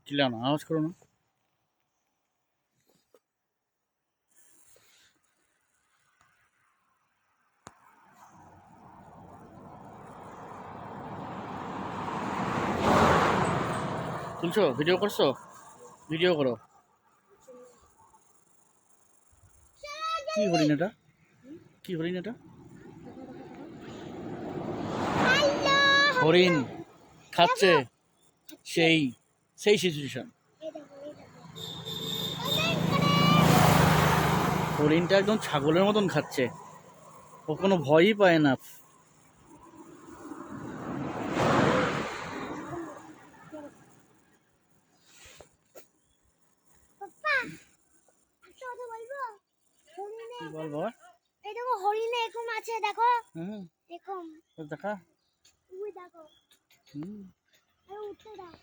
চিল্লাও না, আওয়াজ করো না। তুলছো? ভিডিও করছো? ভিডিও করো। কি হরিণ এটা? কি হরিণ এটা? হরিণ খাচ্ছে। সেই সেই সিচুয়েশন। হরিণটা একদম ছাগলের মতন খাচ্ছে। ও কোনো ভয়ই পায় না। কি বলবো? এই দেখো হরিণে এরকম আছে, দেখো। হুম, এরকম দেখা। ওই দেখো। হুম। উঠতে দাও।